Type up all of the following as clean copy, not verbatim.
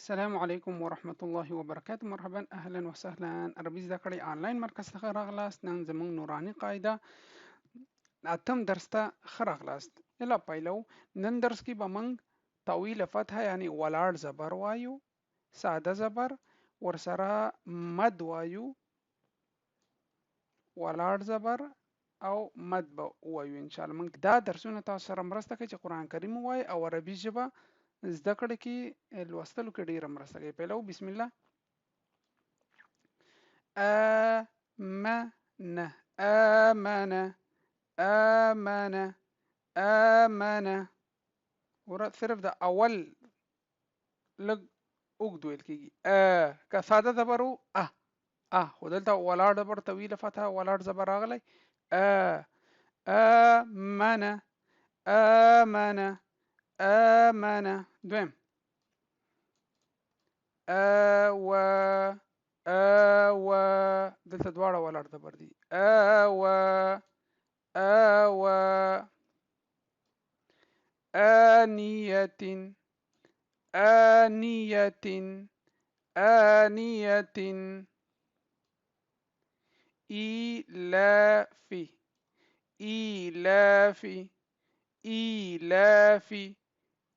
السلام علیکم ورحمت الله وبرکاته. مرحبا، اهلا وسهلا. عربي زده کړې آنلاین مرکز څخه راغلاست. نن زموږ نوراني قاعده اتم درس ته ښه راغلاست. یلا پیلو. نن درس کې به موږ طویل فتحه یعنی ولاړ زبر وایو، ساده زبر ورسره مد وایو، ولاړ زبر او مد به وایو. ان شاء الله موږ دا درسونه تاسو سره مرسته کوي چې قران کریم وایي او عربي ژبه زده کړې کې لوستلو کې ډیره مرسته کوي. پیلو. بسم الله. آمن آمن آمن آمن. ورا صرف د اول لږ اوږد ویل کېږي. که ساده زبر و خو دلته ولاړ زبر طویله فتحه ولاړ زبر راغلی. آمن آمن آمن. دویم. آوى آوى دلته دواړه ولاړ زبر دي. آوى آوى. آنية آنية آنية. إيلاف إيلاف إيلاف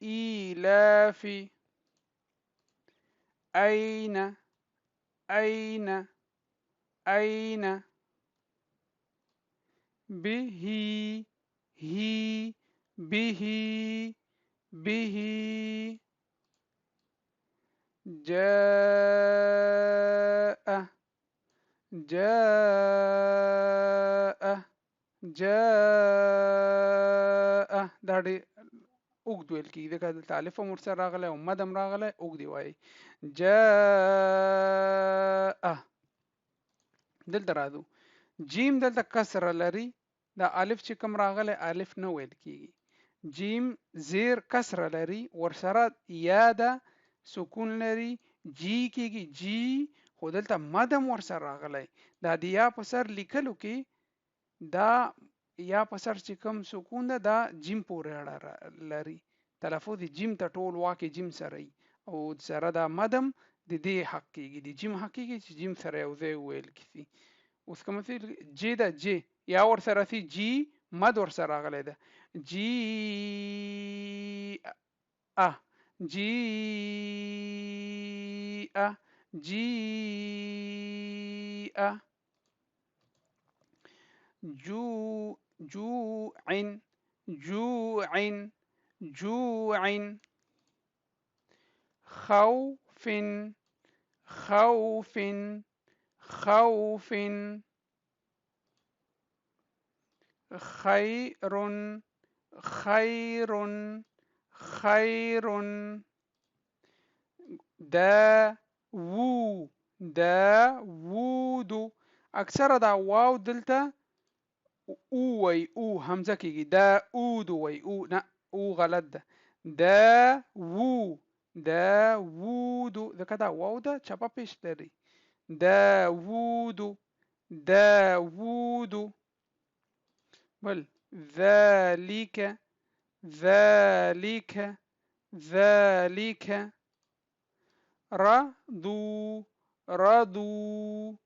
إيلاف. أين أين أين. به هي به به. جاء جاء جاء. دا ډېر اوږد ویل کېږي ځکه دلته الف هم ورسره راغلی او مد هم راغلی. اوږد یې وایي. جاء. دلته راځو. جیم دلته کسره لري. دا الف چې کوم راغلی الف نه ویل کېږي. جیم زیر کسره لري ورسره یا ده سکون لري جی کېږي جی. خو دلته مد هم ورسره راغلی. دا د یا په سر لیکلو کې دا یا په سر چې کوم سکون ده دا جیم پورې اړه لري. تلفظ جیم ته ټول واقع جیم سره ای او سره دا مدم د دې حق کېږي د جیم حق کېږي چې جیم سره یو ځای ویل کېږي. اوس کوم څه جی ده جی یا ورسره سي جی مد ورسره راغلی ده. جی جی جی. جو جوع جوع جوع. خوف خوف خوف. خير خير خير. داوود. اکثره دا واو دلته او وی او همزه کېږي. داود وی او نه او غلط ده. داوود ځکه دا واو ده چپه پیش لري. داوود داوود. بل ذلك ذلك ذلك. رضوا رضوا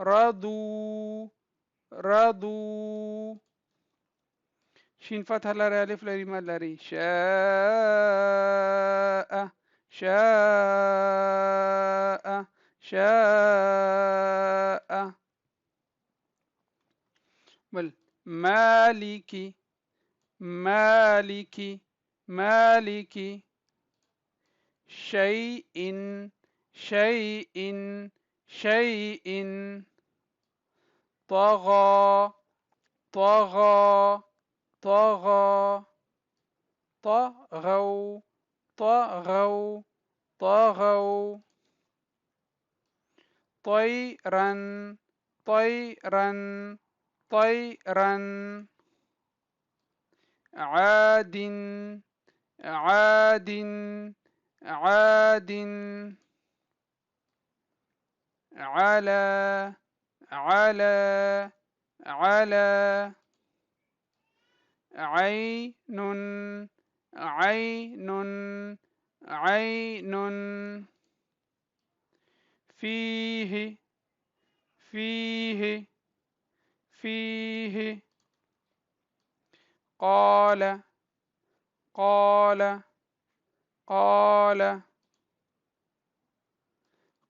رضوا رضوا. شين فتح لري الف لري مد لري. شاء شاء شاء. بل مالك مالك مالك. شيء شيء شيء. طغى طغى طغى. طغوا طغوا طغوا. طيرا طيرا طيرا. عاد عاد عاد. على على على. عين عين عين. فيه فيه فيه قال قال قال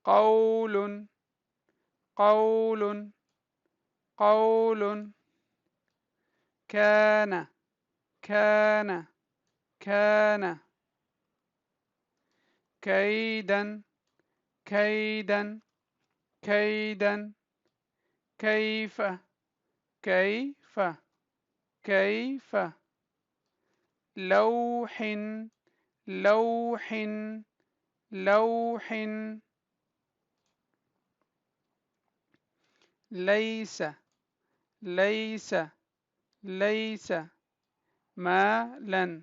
قول قول قول كان كان كان كيدا كيدا كيدا كيف كيف كيف لوح لوح لوح ليس ليس ليس مالا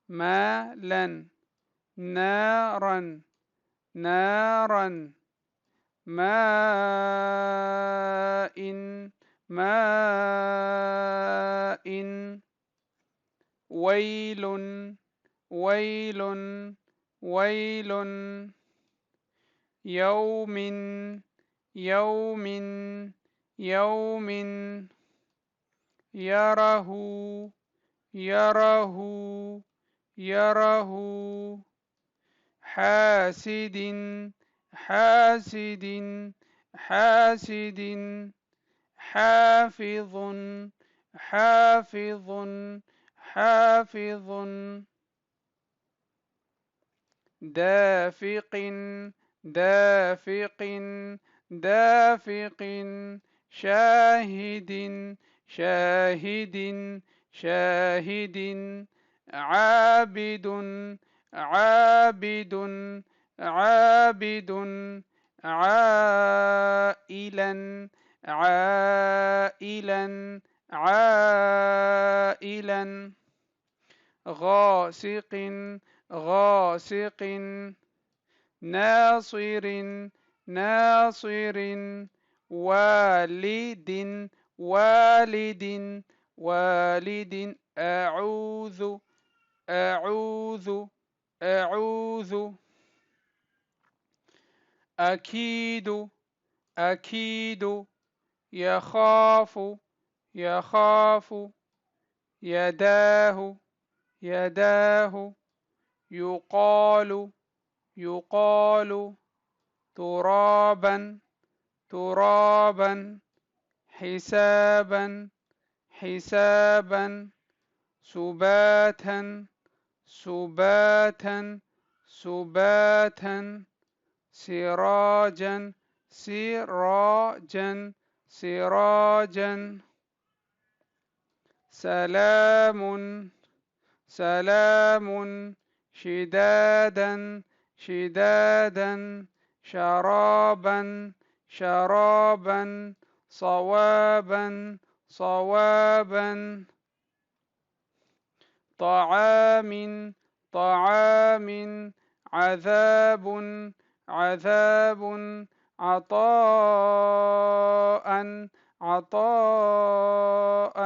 مالا نارا نارا ماء ماء ويل ويل ويل يوم يوم يوم يره يره يره حاسد حاسد حاسد حافظ حافظ حافظ دافق دافق دافق شاهد شاهد شاهد عابد عابد عابد عائلا عائلا عائلا غاسق غاسق ناصر ناصر والد والد والد أعوذ أعوذ أعوذ أكيد أكيد يخاف يخاف يداه يداه يقال يقال ترابا ترابا حسابا حسابا سباتا سباتا سباتا سراجا سراجا سراجا سلام سلام شدادا شدادا شرابا شرابا صوابا صوابا طعام طعام عذاب عذاب عطاء عطاء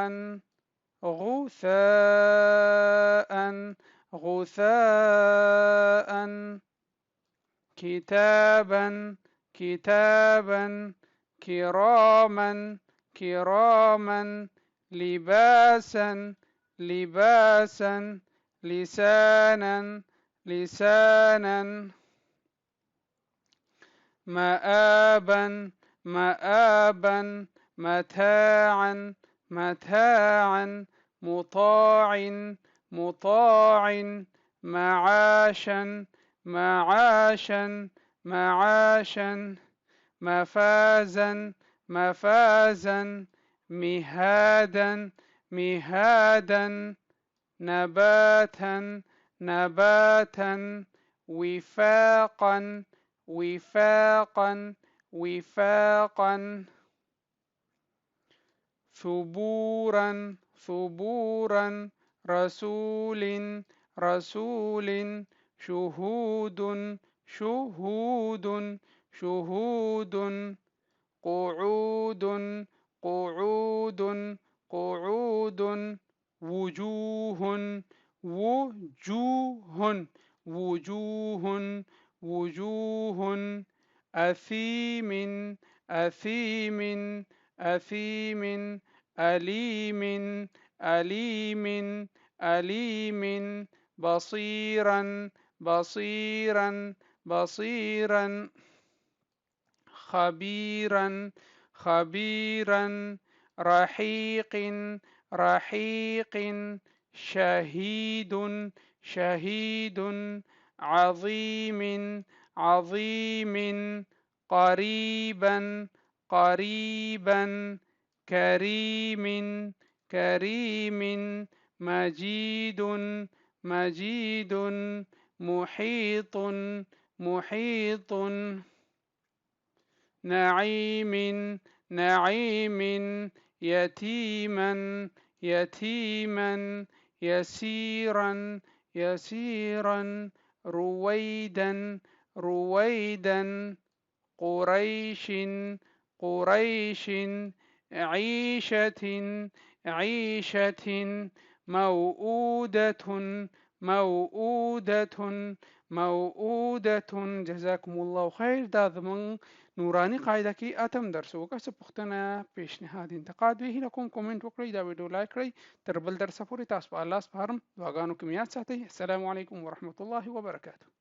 غثاء غثاء كتابا كتابا كراما كراما لباسا لباسا لسانا لسانا مآبا مآبا متاعا متاعا مطاع مطاع معاشا معاشا معاشا مفازا مفازا مهادا مهادا نباتا نباتا وفاقا وفاقا وفاقا ثبورا ثبورا رسول رسول شهود شهود شهود قعود قعود قعود وجوه وجوه وجوه وجوه أثيم أثيم أثيم أليم أليم أليم بصيرا بصيرا بصيرا خبيرا خبيرا رحيق رحيق شهيد شهيد عظيم عظيم قريبا قريبا كريم كريم مجيد مجيد محيط محيط نعيم نعيم يتيما يتيما يسيرا يسيرا رويدا رويدا قريش قريش عيشة عيشة موؤودة موؤودة موؤودة. جزاكم الله خير. دا زمون نورانی قاعده کې اتم درس وکړه. څه پوښتنه پیشنهاد انتقاد وی لکم کومنټ وکړئ، دا ویډیو لایک کړئ. تر بل درس پورې تاسو په الله سپارم. دعاګانو کې یاد ساتئ. السلام علیکم ورحمت الله وبرکاته.